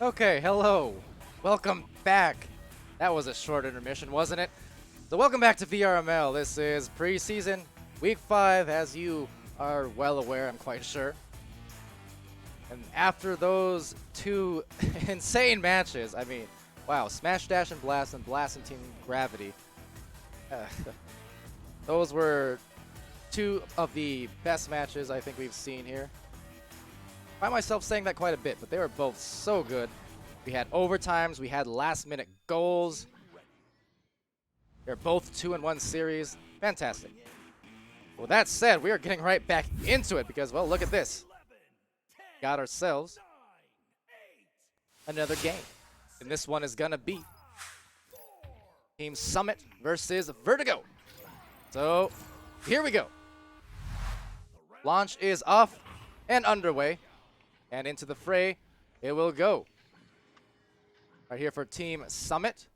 Okay, hello. Welcome back. That was a short intermission, wasn't it? So welcome back to VRML. This is preseason, week 5, as you are well aware, I'm quite sure. And after those two insane matches, I mean, wow, Smash Dash and Blast and Team Gravity. Uh, those were two of the best matches I think we've seen here. I find myself saying that quite a bit, but they were both so good. We had overtimes, we had last-minute goals. They're both 2-in-1 series. Fantastic. Well, that said, we are getting right back into it because, well, look at this. Got ourselves another game. And this one is going to be Team Summit versus Vertigo. So, here we go. Launch is off and underway. And into the fray, it will go. Right here for Team Summit.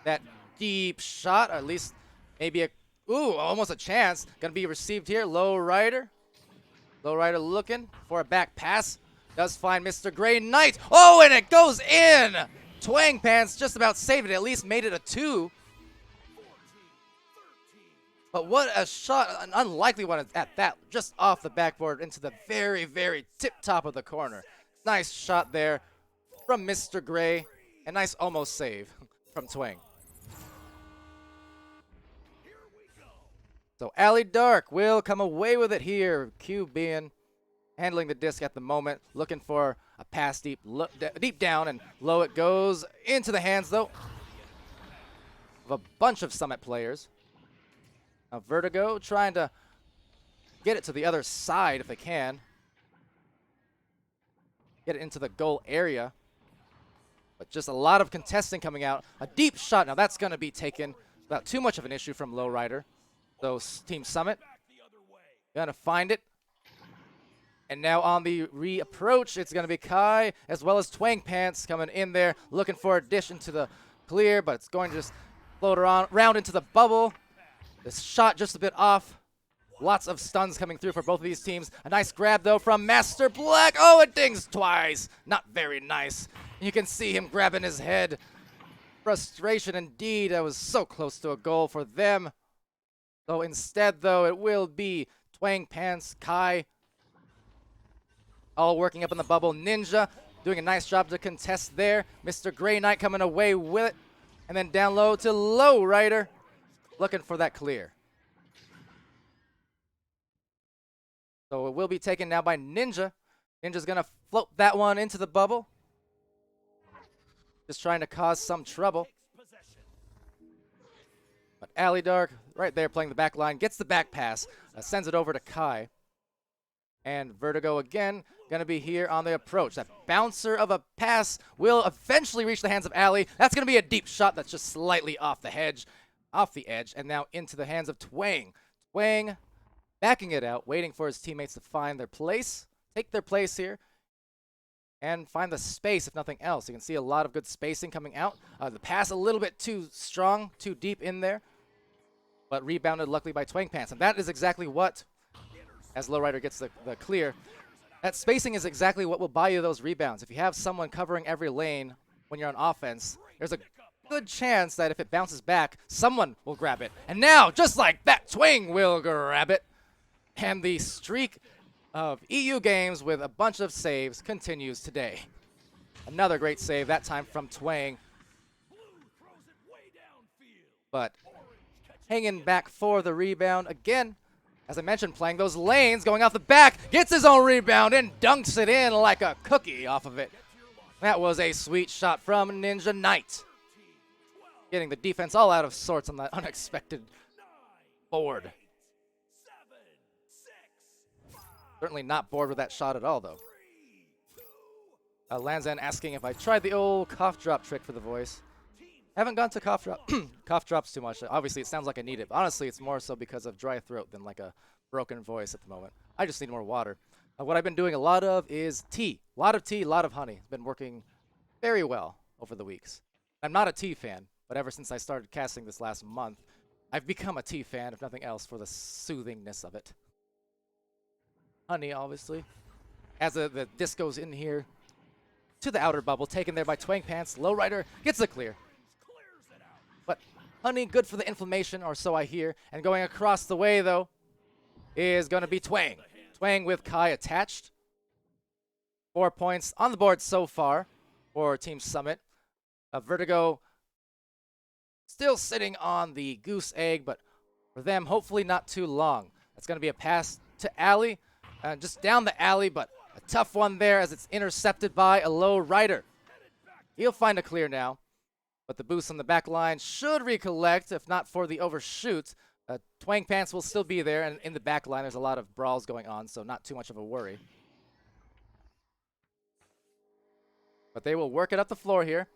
That deep shot, or at least maybe a, almost a chance. Gonna be received here, Low Rider. Low Rider looking for a back pass. Does find Mr. Grey Knight. Oh, and it goes in! Twang Pants just about saved it, at least made it a 2. But what a shot, an unlikely one at that, just off the backboard into the very, very tip top of the corner. Nice shot there from Mr. Grey, and nice almost save from Twang. So Palidore will come away with it here. Q being handling the disc at the moment, looking for a pass deep down, and low it goes into the hands though of a bunch of Summit players. Now Vertigo trying to get it to the other side if they can. Get it into the goal area. But just a lot of contesting coming out. A deep shot. Now that's going to be taken without too much of an issue from Lowrider. So Team Summit going to find it. And now on the reapproach, it's going to be Kai as well as Twang Pants coming in there. Looking for a dish into the clear, but it's going to just float around into the bubble. This shot just a bit off. Lots of stuns coming through for both of these teams. A nice grab, though, from Master Black. Oh, it dings twice. Not very nice. You can see him grabbing his head. Frustration indeed. That was so close to a goal for them. So instead, though, it will be Twang Pants, Kai, all working up in the bubble. Ninja doing a nice job to contest there. Mr. Grey Knight coming away with it. And then down low to Low Rider. Looking for that clear. So it will be taken now by Ninja. Ninja's going to float that one into the bubble. Just trying to cause some trouble. But Palidore, right there playing the back line, gets the back pass, sends it over to Kai. And Vertigo again, going to be here on the approach. That bouncer of a pass will eventually reach the hands of Ali. That's going to be a deep shot that's just slightly off the edge, and now into the hands of Twang. Twang backing it out, waiting for his teammates to find their place, take their place here, and find the space, if nothing else. You can see a lot of good spacing coming out. The pass a little bit too strong, too deep in there, but rebounded luckily by Twang Pants. And that is exactly what, as Lowrider gets the clear, that spacing is exactly what will buy you those rebounds. If you have someone covering every lane when you're on offense, there's a good chance that if it bounces back, someone will grab it. And now, just like that, Twang will grab it. And the streak of EU games with a bunch of saves continues today. Another great save, that time from Twang. But hanging back for the rebound again. As I mentioned, playing those lanes, going off the back, gets his own rebound and dunks it in like a cookie off of it. That was a sweet shot from Ninja Knight. Getting the defense all out of sorts on that unexpected board. Certainly not bored with that shot at all, though. Lanzan asking if I tried the old cough drop trick for the voice. Haven't gone to cough drops too much. Obviously, it sounds like I need it, but honestly, it's more so because of dry throat than like a broken voice at the moment. I just need more water. What I've been doing a lot of is tea. A lot of tea, a lot of honey. It's been working very well over the weeks. I'm not a tea fan, but ever since I started casting this last month, I've become a tea fan, if nothing else, for the soothingness of it. Honey, obviously. As the disc goes in here, to the outer bubble, taken there by Twang Pants. Lowrider gets the clear. But Honey, good for the inflammation, or so I hear. And going across the way, though, is going to be Twang. Twang with Kai attached. 4 points on the board so far for Team Summit. Vertigo still sitting on the goose egg, but for them, hopefully not too long. It's going to be a pass to Alley, just down the alley, but a tough one there as it's intercepted by a low rider. He'll find a clear now, but the boost on the back line should recollect, if not for the overshoot. Twang Pants will still be there, and in the back line, there's a lot of brawls going on, so not too much of a worry. But they will work it up the floor here.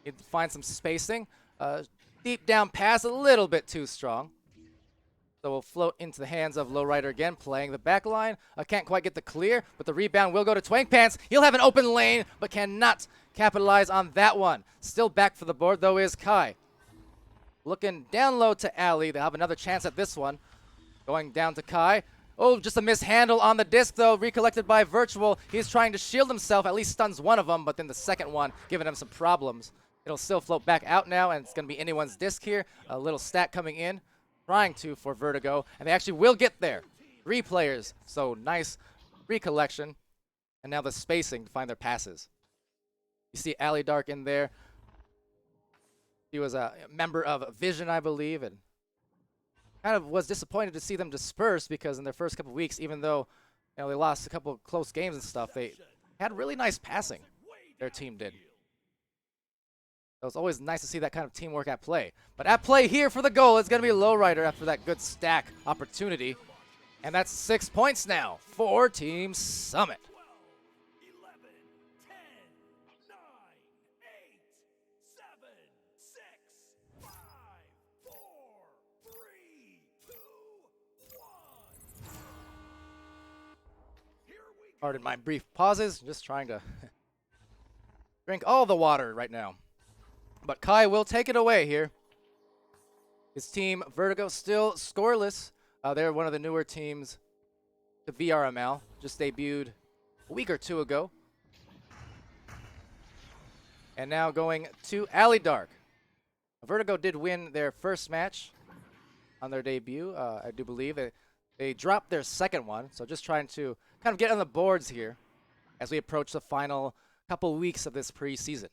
Need to find some spacing. Deep down pass, a little bit too strong. So we'll float into the hands of Lowrider again, playing the back line. Can't quite get the clear, but the rebound will go to Twang Pants. He'll have an open lane, but cannot capitalize on that one. Still back for the board, though, is Kai. Looking down low to Alley. They'll have another chance at this one. Going down to Kai. Oh, just a mishandle on the disc, though, recollected by Virtual. He's trying to shield himself, at least stuns one of them, but then the second one giving him some problems. It'll still float back out now, and it's going to be anyone's disc here. A little stack coming in, trying to for Vertigo, and they actually will get there. 3 players, so nice recollection. And now the spacing to find their passes. You see Alley Dark in there. He was a member of Vision, I believe, and kind of was disappointed to see them disperse because in their first couple weeks, even though they lost a couple of close games and stuff, they had really nice passing, their team did. So it's always nice to see that kind of teamwork at play. But at play here for the goal, it's going to be Lowrider after that good stack opportunity. And that's 6 points now for Team Summit. 12, 11, 10, 9, 8, 7, 6, 5, 4, 3, 2, 1. Here we go. Pardon my brief pauses, just trying to drink all the water right now. But Kai will take it away here. His team, Vertigo, still scoreless. They're one of the newer teams to VRML. Just debuted a week or two ago. And now going to Alley Dark. Vertigo did win their first match on their debut, I do believe. They dropped their second one, so just trying to kind of get on the boards here as we approach the final couple weeks of this preseason.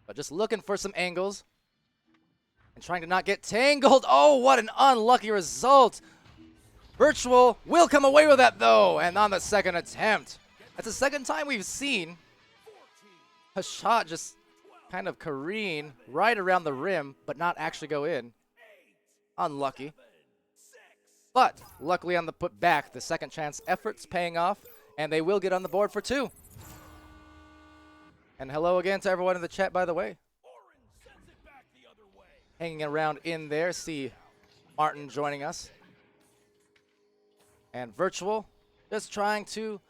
But just looking for some angles and trying to not get tangled. Oh, what an unlucky result. Virtual will come away with that, though, and on the second attempt. That's the second time we've seen a shot just kind of careen right around the rim, but not actually go in. Unlucky. But luckily on the put back, the second chance effort's paying off, and they will get on the board for 2. And hello again to everyone in the chat, by the way. Hanging around in there, see Martin joining us. And Virtual just trying to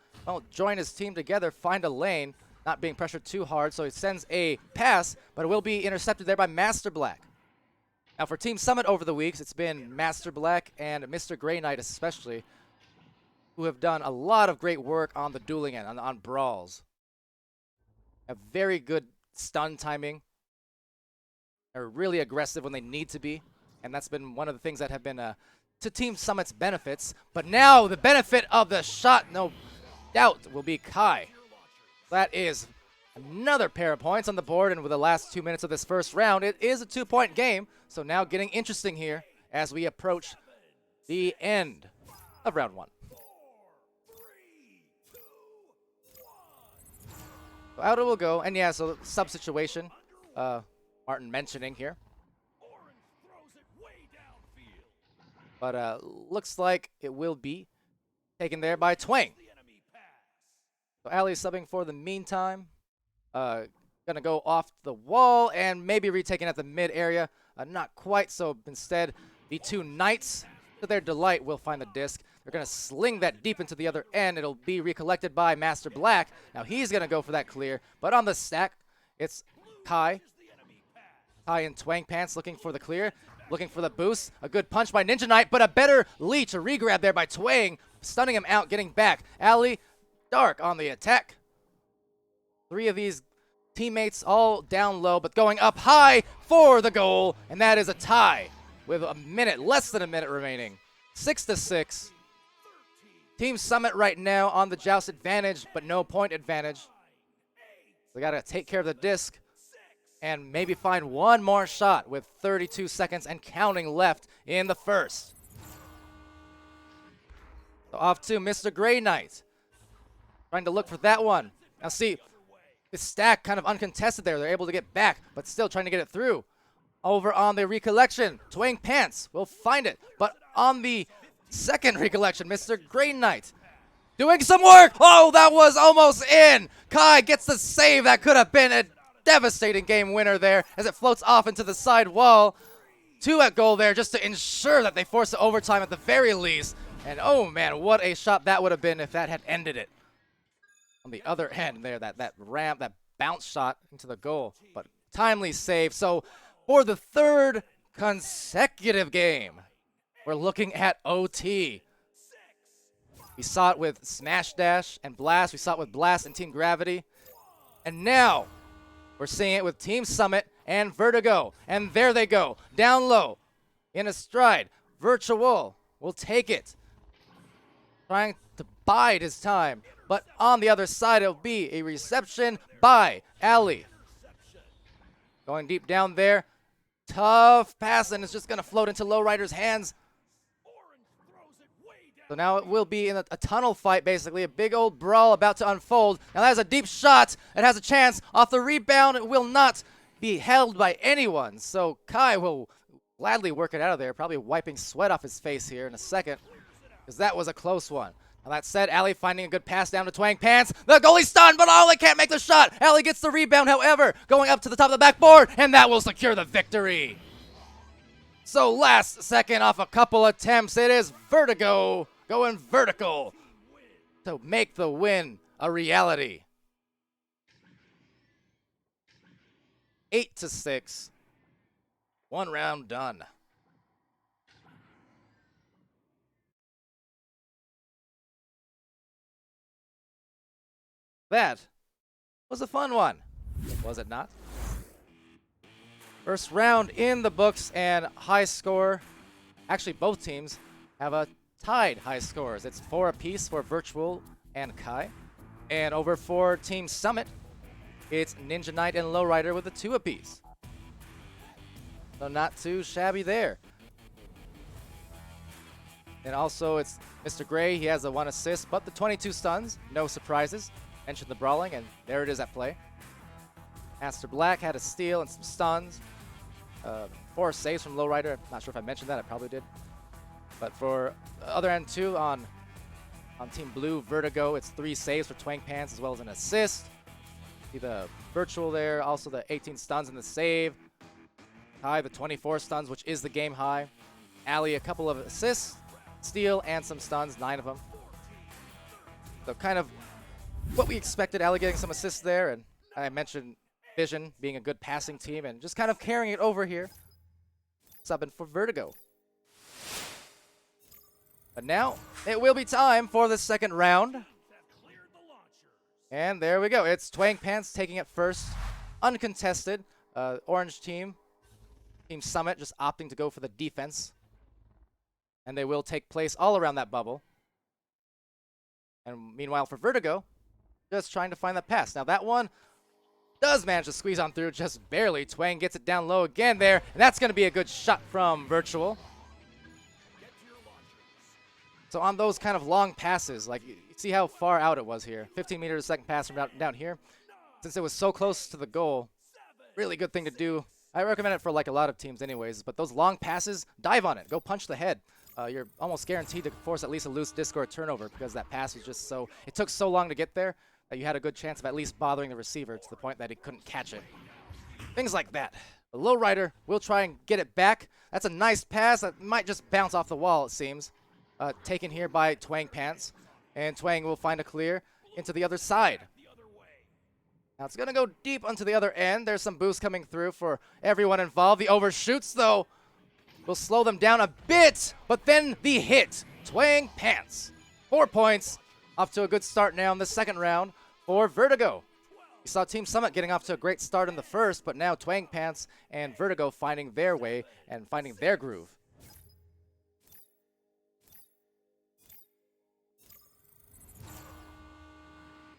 join his team together, find a lane, not being pressured too hard, so he sends a pass, but it will be intercepted there by Master Black. Now for Team Summit over the weeks, it's been Master Black and Mr. Grey Knight especially, who have done a lot of great work on the dueling end, on brawls. A very good stun timing. They're really aggressive when they need to be, and that's been one of the things that have been to Team Summit's benefits. But now the benefit of the shot, no doubt, will be Kai. That is another pair of points on the board, and with the last 2 minutes of this first round, it is a 2-point game. So now getting interesting here as we approach the end of round 1. So out it will go, and yeah, so sub situation, Martin mentioning here. But looks like it will be taken there by Twang. So Alley subbing for the meantime. Gonna go off the wall and maybe retaken at the mid area. Not quite, so instead the 2 Knights, to their delight, will find the disc. They're going to sling that deep into the other end. It'll be recollected by Master Black. Now he's going to go for that clear. But on the stack, it's Kai. Kai and Twang Pants looking for the clear. Looking for the boost. A good punch by Ninja Knight, but a better leech, a regrab there by Twang. Stunning him out, getting back. Alley Dark on the attack. Three of these teammates all down low, but going up high for the goal, and that is a tie with a minute, less than a minute remaining. 6-6. Team Summit right now on the Joust advantage, but no point advantage. We got to take care of the disc and maybe find one more shot with 32 seconds and counting left in the first. So off to Mr. Grey Knight. Trying to look for that one. Now see, this stack kind of uncontested there. They're able to get back, but still trying to get it through. Over on the recollection, Twang Pants will find it. But on the second recollection, Mr. Grey Knight doing some work. Oh, that was almost in. Kai gets the save. That could have been a devastating game winner there as it floats off into the side wall. 2 at goal there just to ensure that they force the overtime at the very least. And oh man, what a shot that would have been if that had ended it. On the other end there, that ramp, that bounce shot into the goal, but timely save. So for the third consecutive game, we're looking at OT. We saw it with Smash Dash and Blast. We saw it with Blast and Team Gravity. And now we're seeing it with Team Summit and Vertigo. And there they go, down low, in a stride. Virtual will take it, trying to bide his time. But on the other side, it'll be a reception by Ali. Going deep down there. Tough pass, and it's just going to float into Lowrider's hands. So now it will be in a tunnel fight, basically. A big old brawl about to unfold. Now that is a deep shot. It has a chance. Off the rebound, it will not be held by anyone. So Kai will gladly work it out of there, probably wiping sweat off his face here in a second, because that was a close one. Now that said, Ali finding a good pass down to Twang Pants. The goalie's stunned, but Ali can't make the shot. Ali gets the rebound, however, going up to the top of the backboard, and that will secure the victory. So last second off a couple attempts, it is Vertigo going vertical to make the win a reality. 8-6. 1 round done. That was a fun one, was it not? First round in the books and high score. Actually, both teams have a tied high scores. It's 4 apiece for Virtual and Kai. And over for Team Summit, it's Ninja Knight and Lowrider with a 2 apiece. So not too shabby there. And also it's Mr. Gray, he has a 1 assist, but the 22 stuns, no surprises. Mentioned the brawling, and there it is at play. Master Black had a steal and some stuns. 4 saves from Lowrider. I'm not sure if I mentioned that, I probably did. But for the other end too, on Team Blue, Vertigo, it's 3 saves for Twang Pants as well as an assist. See the Virtual there, also the 18 stuns and the save. Kai, the 24 stuns, which is the game high. Ali, a couple of assists, steal, and some stuns, 9 of them. So kind of what we expected, Ali getting some assists there, and I mentioned Vision being a good passing team and just kind of carrying it over here. Subbing for Vertigo. But now it will be time for the second round. And there we go. It's Twang Pants taking it first. Uncontested. Orange team. Team Summit just opting to go for the defense. And they will take place all around that bubble. And meanwhile for Vertigo, just trying to find that pass. Now that one does manage to squeeze on through just barely. Twang gets it down low again there. And that's going to be a good shot from Virtual. So on those kind of long passes, like you see how far out it was here. 15 meters a second pass from down here. Since it was so close to the goal, really good thing to do. I recommend it for like a lot of teams anyways, but those long passes, dive on it. Go punch the head. You're almost guaranteed to force at least a loose disc or a turnover because that pass was just so, it took so long to get there that you had a good chance of at least bothering the receiver to the point that he couldn't catch it. Things like that. The Lowrider will try and get it back. That's a nice pass that might just bounce off the wall, it seems. Taken here by Twang Pants. And Twang will find a clear into the other side. Now it's going to go deep onto the other end. There's some boost coming through for everyone involved. The overshoots, though, will slow them down a bit. But then the hit. Twang Pants. 4 points. Off to a good start now in the second round for Vertigo. We saw Team Summit getting off to a great start in the first, but now Twang Pants and Vertigo finding their way and finding their groove.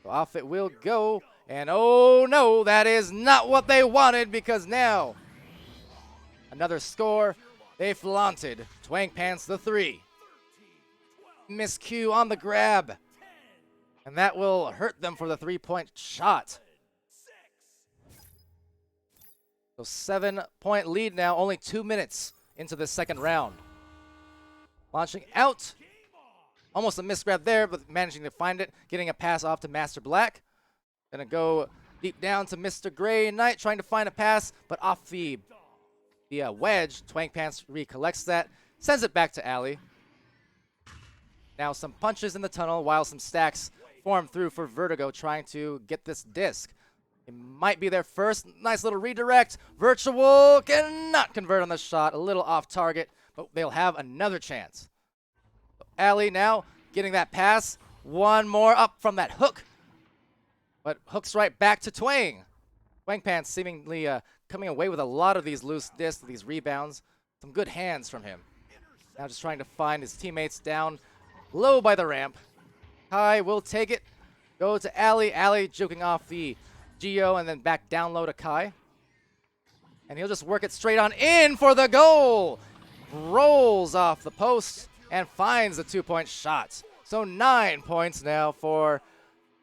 So off it will go, and oh no, that is not what they wanted, because now another score. They flaunted. Twang Pants the 3. Miscue on the grab. And that will hurt them for the 3-point shot. So 7-point lead now, only 2 minutes into the second round. Launching out. Almost a misgrab there, but managing to find it. Getting a pass off to Master Black. Gonna go deep down to Mr. Gray Knight, trying to find a pass, but off the wedge. Twang Pants recollects that. Sends it back to Alley. Now some punches in the tunnel while some stacks form through for Vertigo, trying to get this disc. It might be their first. Nice little redirect. Virtual cannot convert on the shot. A little off target, but they'll have another chance. Alley now getting that pass. One more up from that hook. But hooks right back to Twang. Twang Pants seemingly coming away with a lot of these loose discs, these rebounds. Some good hands from him. Now just trying to find his teammates down low by the ramp. Kai will take it. Go to Alley. Alley juking off the Geo and then back down low to Kai. And he'll just work it straight on in for the goal. Rolls off the post and finds the 2-point shot. So 9 points now for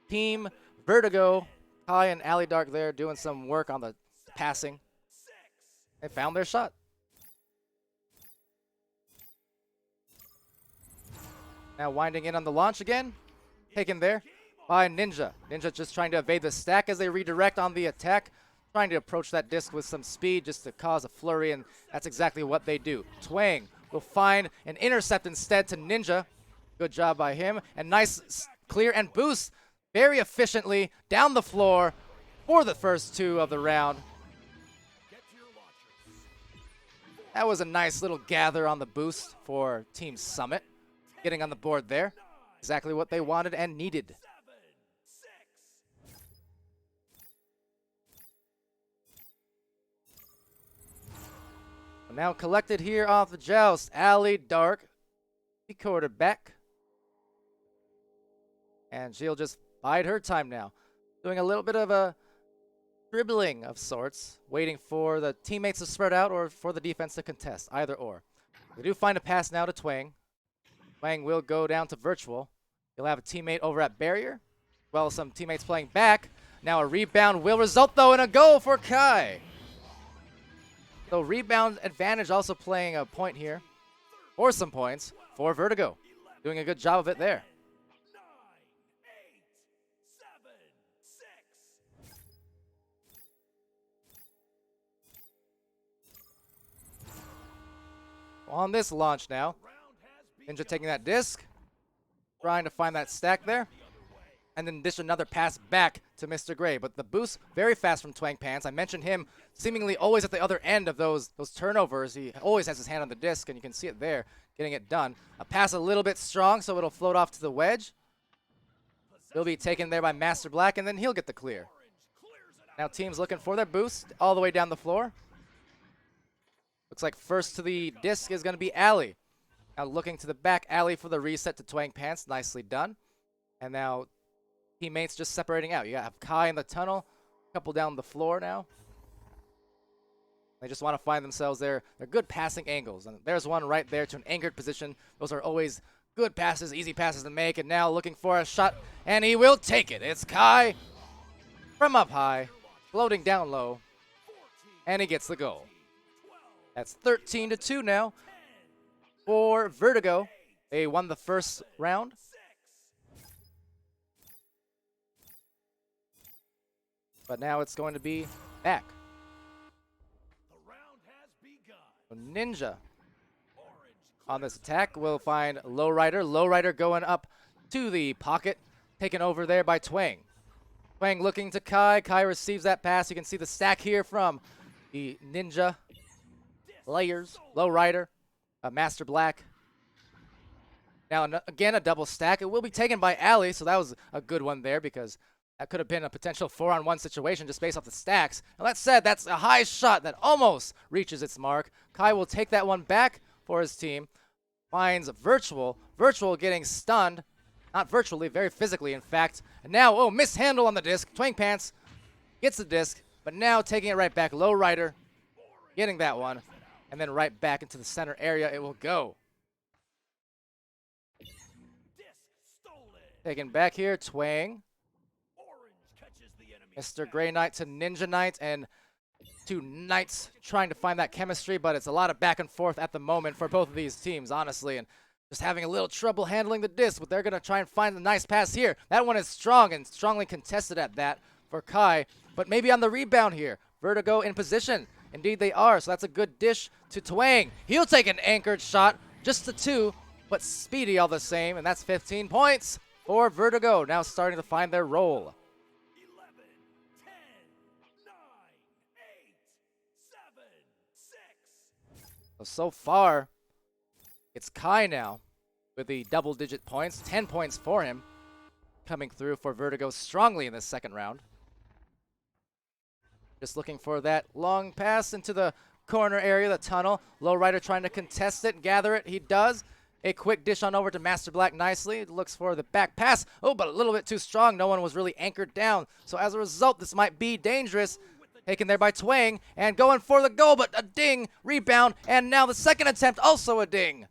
Team Vertigo. Kai and Alley Dark there doing some work on the passing. They found their shot. Now winding in on the launch again. Taken there by Ninja. Ninja just trying to evade the stack as they redirect on the attack. Trying to approach that disc with some speed just to cause a flurry, and that's exactly what they do. Twang will find an intercept instead to Ninja. Good job by him. And nice clear and boost very efficiently down the floor for the first 2 of the round. That was a nice little gather on the boost for Team Summit. Getting on the board there. Exactly what they wanted and needed. Now collected here off the joust. Alley Dark, the quarterback. And she'll just bide her time now. Doing a little bit of a dribbling of sorts. Waiting for the teammates to spread out or for the defense to contest. Either or. They do find a pass now to Twang. Twang will go down to Virtual. He'll have a teammate over at Barrier. Well, some teammates playing back. Now a rebound will result, though, in a goal for Kai. So rebound advantage also playing a point here. Or some points for Vertigo. Doing a good job of it there. 9, 8, 7, 6. On this launch now. Ninja taking that disc. Trying to find that stack there. And then dish another pass back to Mr. Gray. But the boost, very fast from Twang Pants. I mentioned him seemingly always at the other end of those turnovers. He always has his hand on the disc, and you can see it there, getting it done. A pass a little bit strong, so it'll float off to the wedge. He'll be taken there by Master Black, and then he'll get the clear. Now teams looking for their boost all the way down the floor. Looks like first to the disc is going to be Alley. Now looking to the back, Alley for the reset to Twang Pants. Nicely done. And now teammates just separating out. You have Kai in the tunnel, a couple down the floor now. They just want to find themselves there. They're good passing angles. And there's one right there to an anchored position. Those are always good passes, easy passes to make. And now looking for a shot, and he will take it. It's Kai from up high, floating down low, and he gets the goal. That's 13-2 now for Vertigo. They won the first round. But now it's going to be back. So Ninja on this attack will find Lowrider. Lowrider going up to the pocket, taken over there by Twang. Twang looking to Kai. Kai receives that pass. You can see the stack here from the Ninja players. Lowrider, Master Black. Now again a double stack. It will be taken by Alley, so that was a good one there because That could have been a potential 4-on-1 situation just based off the stacks. Now that said, that's a high shot that almost reaches its mark. Kai will take that one back for his team. Finds Virtual. Virtual getting stunned. Not virtually, very physically, in fact. And now, oh, mishandle on the disc. Twang Pants gets the disc, but now taking it right back. Low Rider getting that one. And then right back into the center area it will go. Disc stolen. Taken back here, Twang. Orange catches the enemy. Mr. Grey Knight to Ninja Knight, and two Knights trying to find that chemistry, but it's a lot of back and forth at the moment for both of these teams, honestly, and just having a little trouble handling the disc, but they're going to try and find a nice pass here. That one is strong and strongly contested at that for Kai, but maybe on the rebound here. Vertigo in position. Indeed they are, so that's a good dish to Twang. He'll take an anchored shot, just the 2, but speedy all the same, and that's 15 points for Vertigo, now starting to find their role. 11, 10, 9, 8, 7, 6. So far, it's Kai now with the double-digit points, 10 points for him, coming through for Vertigo strongly in this second round. Just looking for that long pass into the corner area, the tunnel. Low Rider trying to contest it, gather it. He does. A quick dish on over to Master Black nicely. Looks for the back pass. Oh, but a little bit too strong. No one was really anchored down. So as a result, this might be dangerous. Taken there by Twang and going for the goal, but a ding, rebound, and now the second attempt, also a ding.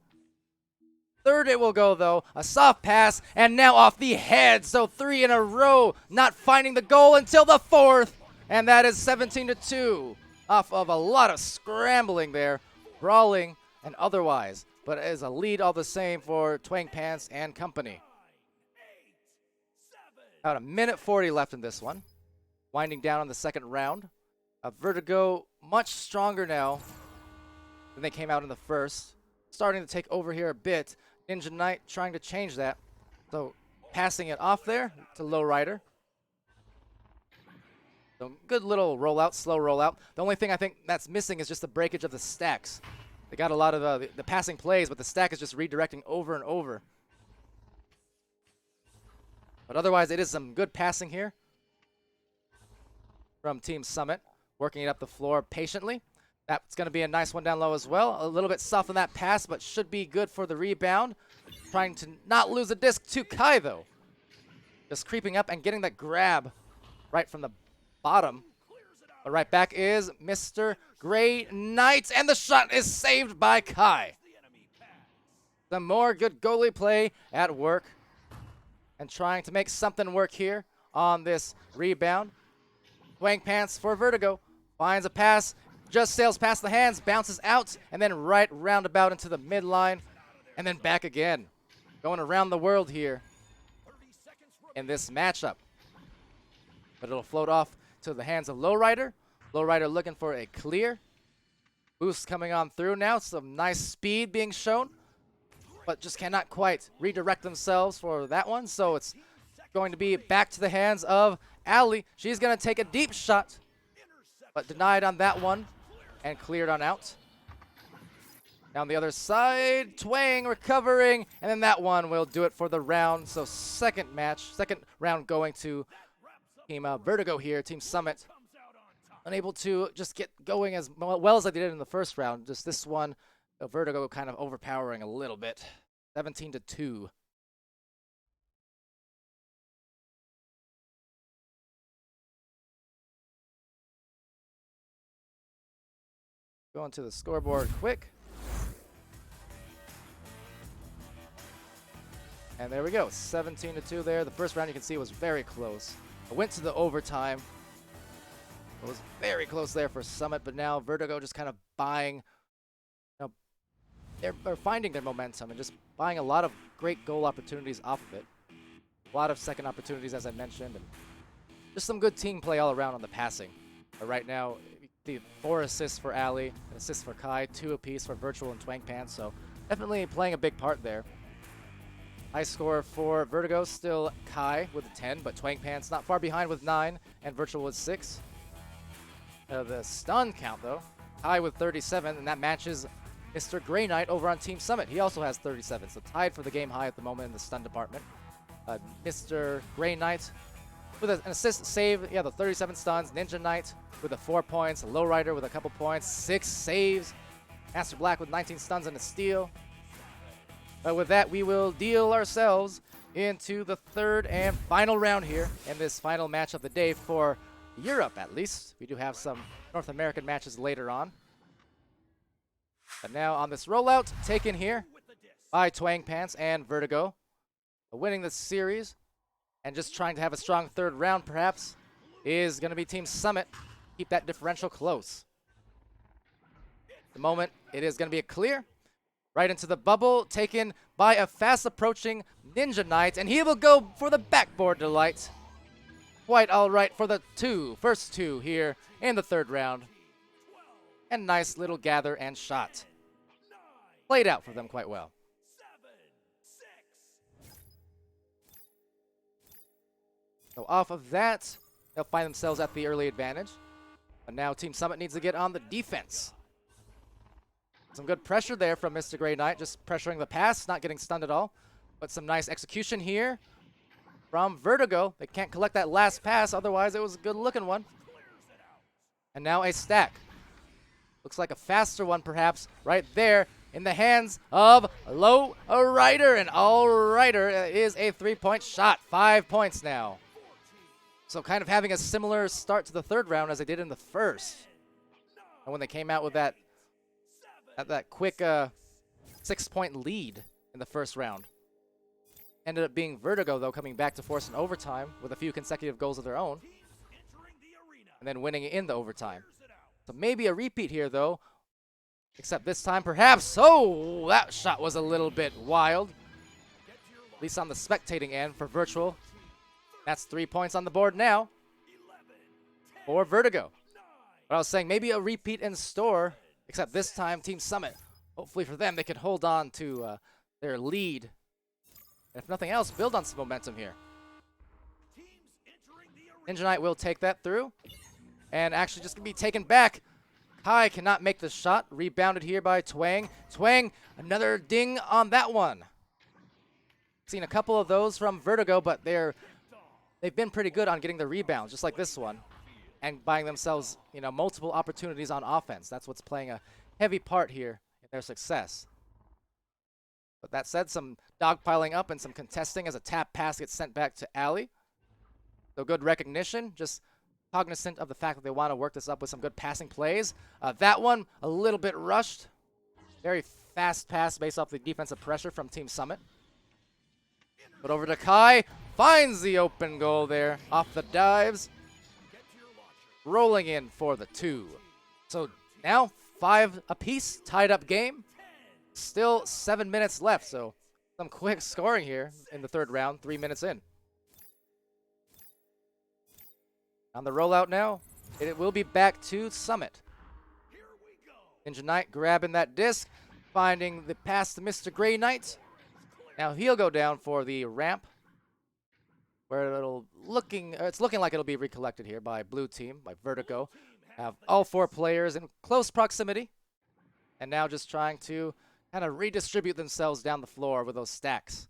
Third it will go, though. A soft pass, and now off the head. So 3 in a row, not finding the goal until the 4th. And that is 17-2 off of a lot of scrambling there, brawling and otherwise. But it is a lead all the same for Twang Pants and company. About a minute 40 left in this one. Winding down on the second round. Vertigo much stronger now than they came out in the first. Starting to take over here a bit. Ninja Knight trying to change that. So passing it off there to Low Rider. So good little rollout, slow rollout. The only thing I think that's missing is just the breakage of the stacks. They got a lot of the passing plays, but the stack is just redirecting over and over. But otherwise, it is some good passing here from Team Summit, working it up the floor patiently. That's going to be a nice one down low as well. A little bit soft on that pass, but should be good for the rebound. Trying to not lose the disc to Kai, though. Just creeping up and getting that grab right from the bottom. But right back is Mr. Grey Knight, and the shot is saved by Kai. Some more good goalie play at work, and trying to make something work here on this rebound. Twang Pants for Vertigo. Finds a pass, just sails past the hands, bounces out, and then right roundabout into the midline, and then back again. Going around the world here in this matchup. But it'll float off to the hands of Low Rider. Low Rider looking for a clear. Boost coming on through now. Some nice speed being shown, but just cannot quite redirect themselves for that one. So it's going to be back to the hands of Ali. She's going to take a deep shot, but denied on that one and cleared on out. Down the other side, Twang recovering, and then that one will do it for the round. So second round going to Team Vertigo here, Team Summit. Unable to just get going as well as they did in the first round. Just this one, Vertigo kind of overpowering a little bit. 17-2. Going to the scoreboard quick. And there we go, 17-2 there. The first round you can see was very close. It went to the overtime. It was very close there for Summit, but now Vertigo just kind of buying, they're finding their momentum and just buying a lot of great goal opportunities off of it. A lot of second opportunities, as I mentioned, and just some good team play all around on the passing. But right now, the 4 assists for Ali, an assist for Kai, 2 apiece for Virtual and Twang Pants, so definitely playing a big part there. High score for Vertigo, still Kai with a 10, but Twang Pants not far behind with 9, and Virtual with 6. The stun count, though, Kai with 37, and that matches Mr. Grey Knight over on Team Summit. He also has 37, so tied for the game high at the moment in the stun department. Mr. Grey Knight with an assist save. Yeah, the 37 stuns. Ninja Knight with the 4 points. Lowrider with a couple points. 6 saves. Master Black with 19 stuns and a steal. But with that, we will deal ourselves into the third and final round here in this final match of the day for Europe, at least. We do have some North American matches later on. But now on this rollout, taken here by Twang Pants and Vertigo. Winning the series and just trying to have a strong third round, perhaps, is going to be Team Summit. Keep that differential close. At the moment, it is going to be a clear. Right into the bubble, taken by a fast-approaching Ninja Knight, and he will go for the backboard delight. Quite all right for the first two here in the third round. And nice little gather and shot. Played out for them quite well. So off of that, they'll find themselves at the early advantage. But now Team Summit needs to get on the defense. Some good pressure there from Mr. Grey Knight, just pressuring the pass, not getting stunned at all. But some nice execution here from Vertigo. They can't collect that last pass, otherwise it was a good-looking one. And now a stack. Looks like a faster one, perhaps, right there in the hands of Lowrider. And Allrider is a 3-point shot. 5 points now. So kind of having a similar start to the third round as they did in the first. And when they came out with that quick 6-point lead in the first round. Ended up being Vertigo, though, coming back to force an overtime with a few consecutive goals of their own. And then winning in the overtime. So maybe a repeat here, though. Except this time, perhaps. Oh, that shot was a little bit wild. At least on the spectating end for Virtual. That's 3 points on the board now for Vertigo. But I was saying maybe a repeat in store. Except this time, Team Summit, hopefully for them, they can hold on to their lead. If nothing else, build on some momentum here. Ninja Knight will take that through. And actually just going to be taken back. Kai cannot make the shot. Rebounded here by Twang. Twang, another ding on that one. Seen a couple of those from Vertigo, but they've been pretty good on getting the rebounds, just like this one. And buying themselves, multiple opportunities on offense. That's what's playing a heavy part here in their success. But that said, some dogpiling up and some contesting as a tap pass gets sent back to Ali. So good recognition, just cognizant of the fact that they want to work this up with some good passing plays. That one, a little bit rushed. Very fast pass based off the defensive pressure from Team Summit. But over to Kai, finds the open goal there off the dives. Rolling in for the 2. So now 5 apiece, tied up game. Still 7 minutes left, so some quick scoring here in the third round, 3 minutes in. On the rollout now, it will be back to Summit. Ninja Knight grabbing that disc, finding the pass to Mr. Grey Knight. Now he'll go down for the ramp, where it's looking like it'll be recollected here by Blue Team, by Vertigo. Have all 4 players in close proximity. And now just trying to kind of redistribute themselves down the floor with those stacks.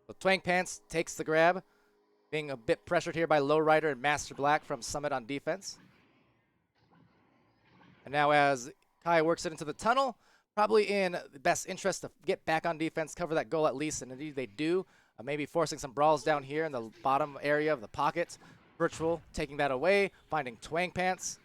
So Twang Pants takes the grab, being a bit pressured here by Lowrider and Master Black from Summit on defense. And now as Kai works it into the tunnel, probably in the best interest to get back on defense, cover that goal at least, and indeed they do. Maybe forcing some brawls down here in the bottom area of the pocket. Virtual taking that away, finding Twang Pants.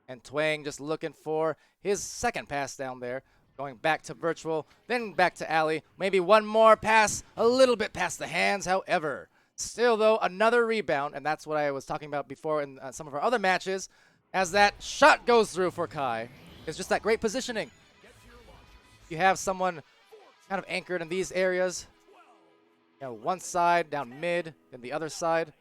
And Twang just looking for his second pass down there. Going back to Virtual, then back to Ali. Maybe one more pass, a little bit past the hands, however. Still, though, another rebound, and that's what I was talking about before in some of our other matches, as that shot goes through for Kai. It's just that great positioning. You have someone kind of anchored in these areas. One side down mid, then the other side.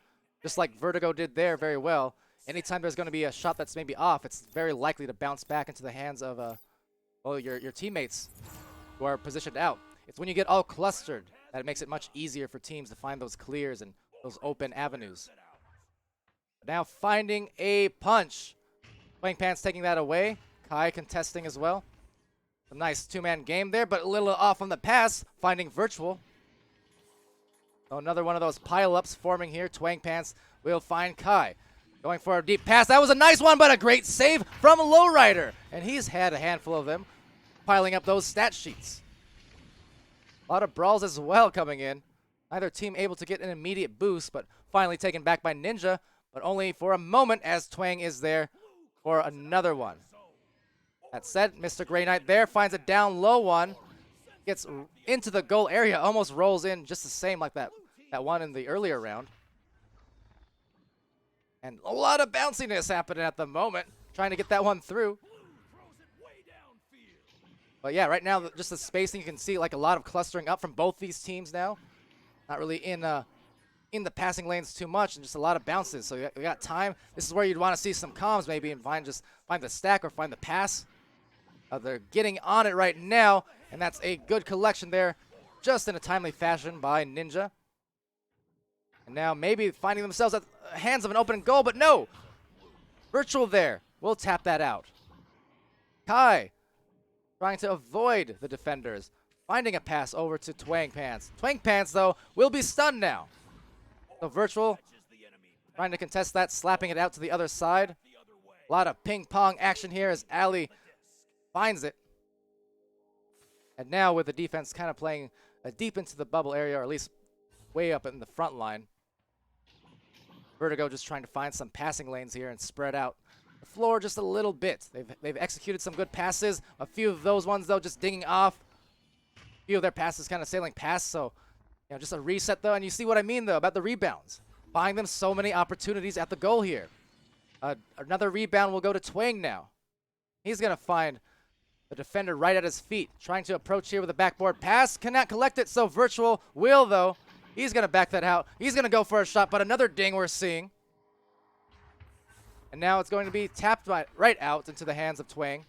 Just like Vertigo did there very well. Anytime there's going to be a shot that's maybe off, it's very likely to bounce back into the hands of your teammates who are positioned out. It's when you get all clustered that it makes it much easier for teams to find those clears and those open avenues. Now finding a punch. Twang Pants taking that away. Kai contesting as well. A nice 2-man game there, but a little off on the pass, finding Virtual. So another one of those pile-ups forming here. Twang Pants will find Kai. Going for a deep pass. That was a nice one, but a great save from Lowrider. And he's had a handful of them, piling up those stat sheets. A lot of brawls as well coming in. Neither team able to get an immediate boost, but finally taken back by Ninja, but only for a moment as Twang is there for another one. That said, Mr. Grey Knight there finds a down low one. Gets into the goal area, almost rolls in just the same like that one in the earlier round. And a lot of bounciness happening at the moment, trying to get that one through. But yeah, right now, just the spacing, you can see like a lot of clustering up from both these teams now. Not really in the passing lanes too much, and just a lot of bounces. So we got time. This is where you'd want to see some comms maybe and find the stack or find the pass. They're getting on it right now, and that's a good collection there, just in a timely fashion by Ninja. And now maybe finding themselves at the hands of an open goal, but no! Virtual there. We'll tap that out. Kai trying to avoid the defenders, finding a pass over to Twang Pants. Twang Pants, though, will be stunned now. So Virtual trying to contest that, slapping it out to the other side. A lot of ping-pong action here as Ali finds it. And now with the defense kind of playing deep into the bubble area, or at least way up in the front line. Vertigo just trying to find some passing lanes here and spread out the floor just a little bit. They've executed some good passes. A few of those ones, though, just dinging off. A few of their passes kind of sailing past, so just a reset, though. And you see what I mean, though, about the rebounds. Buying them so many opportunities at the goal here. Another rebound will go to Twang now. He's going to find the defender right at his feet, trying to approach here with a backboard pass. Cannot collect it, so Virtual will, though. He's going to back that out. He's going to go for a shot, but another ding we're seeing. And now it's going to be tapped right out into the hands of Twang.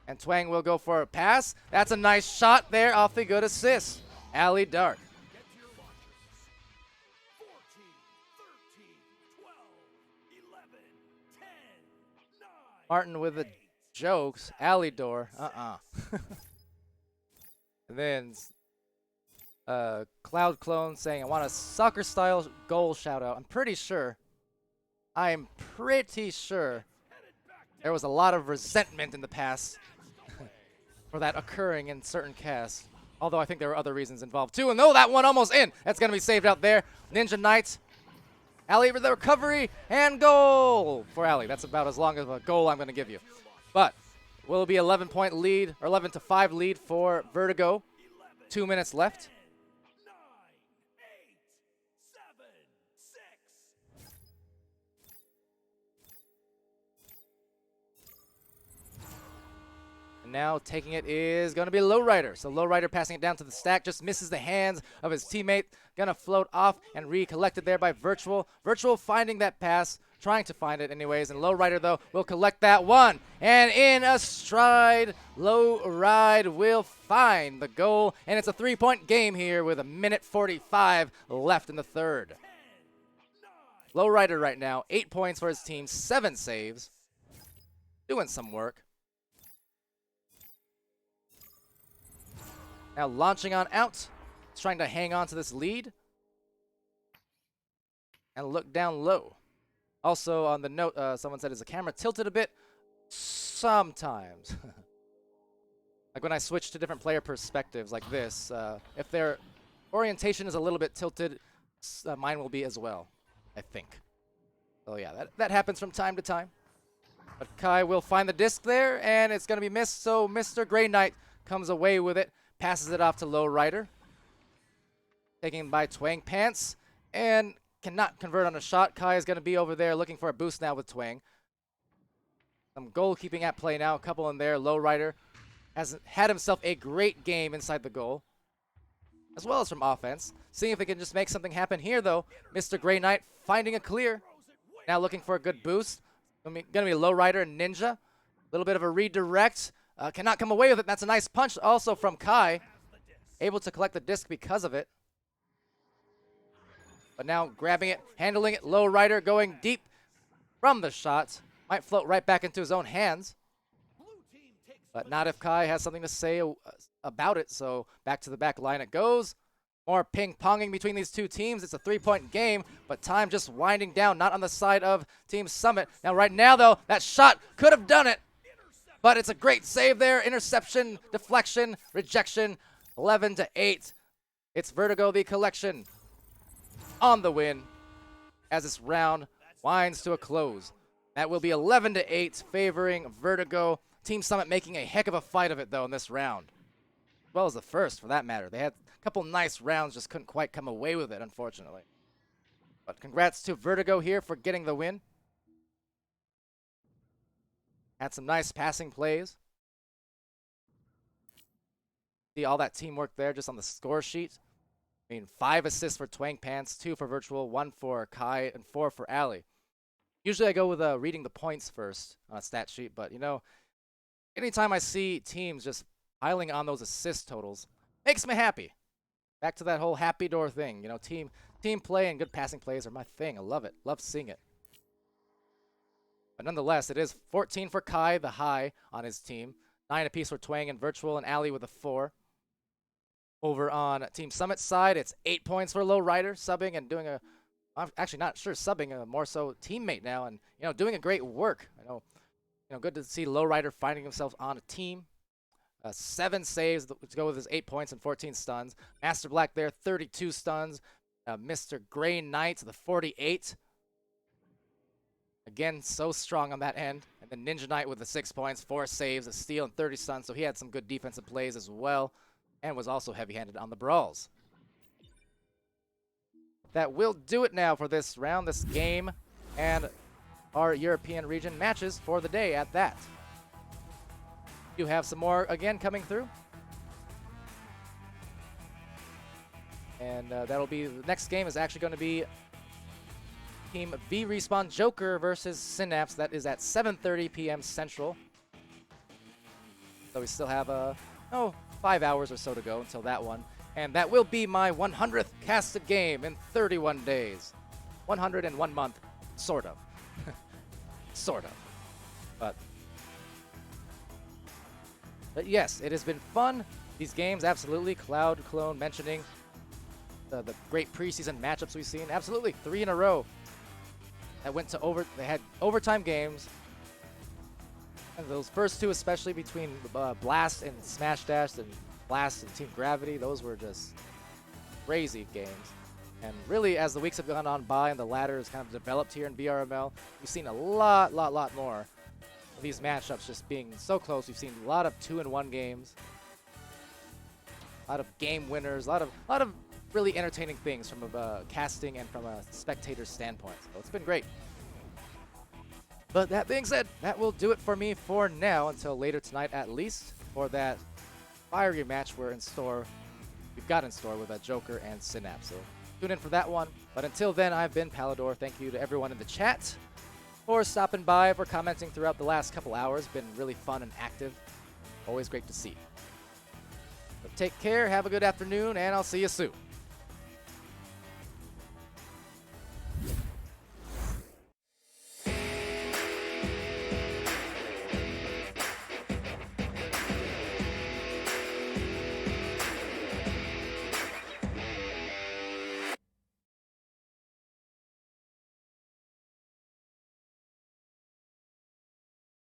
And Twang will go for a pass. That's a nice shot there off the good assist. Ali Dark. Martin with the jokes. Palidore. And then Cloud Clone saying, I want a soccer-style goal shout-out. I'm pretty sure there was a lot of resentment in the past for that occurring in certain casts. Although I think there were other reasons involved too. And no, that one almost in. That's going to be saved out there. Ninja Knight. Ali with the recovery and goal for Ali. That's about as long of a goal I'm going to give you. But will it be 11-point lead or 11-5 lead for Vertigo? 2 minutes left. And now taking it is going to be Lowrider. So Lowrider passing it down to the stack, just misses the hands of his teammate. Going to float off and recollected there by Virtual. Virtual finding that pass, trying to find it anyways. And Lowrider, though, will collect that one. And in a stride, Lowride will find the goal. And it's a 3-point game here with 1:45 left in the third. Lowrider right now, 8 points for his team, 7 saves. Doing some work. Now launching on out. He's trying to hang on to this lead. And look down low. Also on the note, someone said, is the camera tilted a bit? Sometimes. Like when I switch to different player perspectives like this, if their orientation is a little bit tilted, mine will be as well, I think. So yeah, that happens from time to time. But Kai will find the disc there, and it's going to be missed, so Mr. Grey Knight comes away with it. Passes it off to Lowrider. Taken by Twang Pants. And cannot convert on a shot. Kai is going to be over there looking for a boost now with Twang. Some goalkeeping at play now. A couple in there. Lowrider has had himself a great game inside the goal, as well as from offense. Seeing if they can just make something happen here, though. Mr. Grey Knight finding a clear. Now looking for a good boost. Going to be Lowrider and Ninja. A little bit of a redirect. Cannot come away with it. That's a nice punch also from Kai. Able to collect the disc because of it. But now grabbing it, handling it. Lowrider going deep from the shot. Might float right back into his own hands. But not if Kai has something to say about it. So back to the back line it goes. More ping-ponging between these two teams. It's a 3-point game, but time just winding down, not on the side of Team Summit. Now, right now, though, that shot could have done it, but it's a great save there. Interception, deflection, rejection, 11-8. It's Vertigo, the collection, on the win as this round winds to a close. That will be 11-8, favoring Vertigo. Team Summit making a heck of a fight of it, though, in this round. As well as the first, for that matter. They had a couple nice rounds, just couldn't quite come away with it, unfortunately. But congrats to Vertigo here for getting the win. Had some nice passing plays. See all that teamwork there just on the score sheet. I mean, 5 assists for Twang Pants, 2 for Virtual, 1 for Kai, and 4 for Ali. Usually I go with reading the points first on a stat sheet, but, you know, anytime I see teams just piling on those assist totals, makes me happy. Back to that whole happy door thing. You know, team play and good passing plays are my thing. I love it. Love seeing it. But nonetheless, it is 14 for Kai, the high on his team. 9 apiece for Twang and Virtual, and Ali with a 4. Over on Team Summit's side, it's 8 points for Lowrider, subbing and doing a, I'm actually not sure, subbing a more so teammate now, and, you know, doing a great work. I know, you know, good to see Lowrider finding himself on a team. 7 saves to go with his 8 points and 14 stuns. Master Black there, 32 stuns. Mr. Grey Knight, the 48. Again, so strong on that end. And then Ninja Knight with the 6 points, 4 saves, a steal, and 30 stuns. So he had some good defensive plays as well, and was also heavy-handed on the brawls. That will do it now for this round, this game, and our European region matches for the day at that. You have some more, again, coming through. And that'll be, the next game is actually going to be Team V Respawn Joker versus Synapse. That is at 7:30 p.m. Central. So we still have, 5 hours or so to go until that one. And that will be my 100th casted game in 31 days. 101 month, sort of. Sort of. But yes, it has been fun. These games, absolutely. Cloud Clone mentioning the great preseason matchups we've seen. Absolutely, 3 in a row. That went to they had overtime games. And those first 2, especially between Blast and Smash Dash, and Blast and Team Gravity, those were just crazy games. And really, as the weeks have gone on by and the ladder has kind of developed here in VRML, we've seen a lot more of these matchups just being so close. We've seen a lot of 2-in-1 games, a lot of game winners, a lot of really entertaining things from a casting and from a spectator standpoint. So it's been great. But that being said, that will do it for me for now until later tonight at least for that fiery match we've got in store with Joker and Synapse. So tune in for that one. But until then, I've been Palidore. Thank you to everyone in the chat for stopping by, for commenting throughout the last couple hours. Been really fun and active. Always great to see. But take care, have a good afternoon, and I'll see you soon.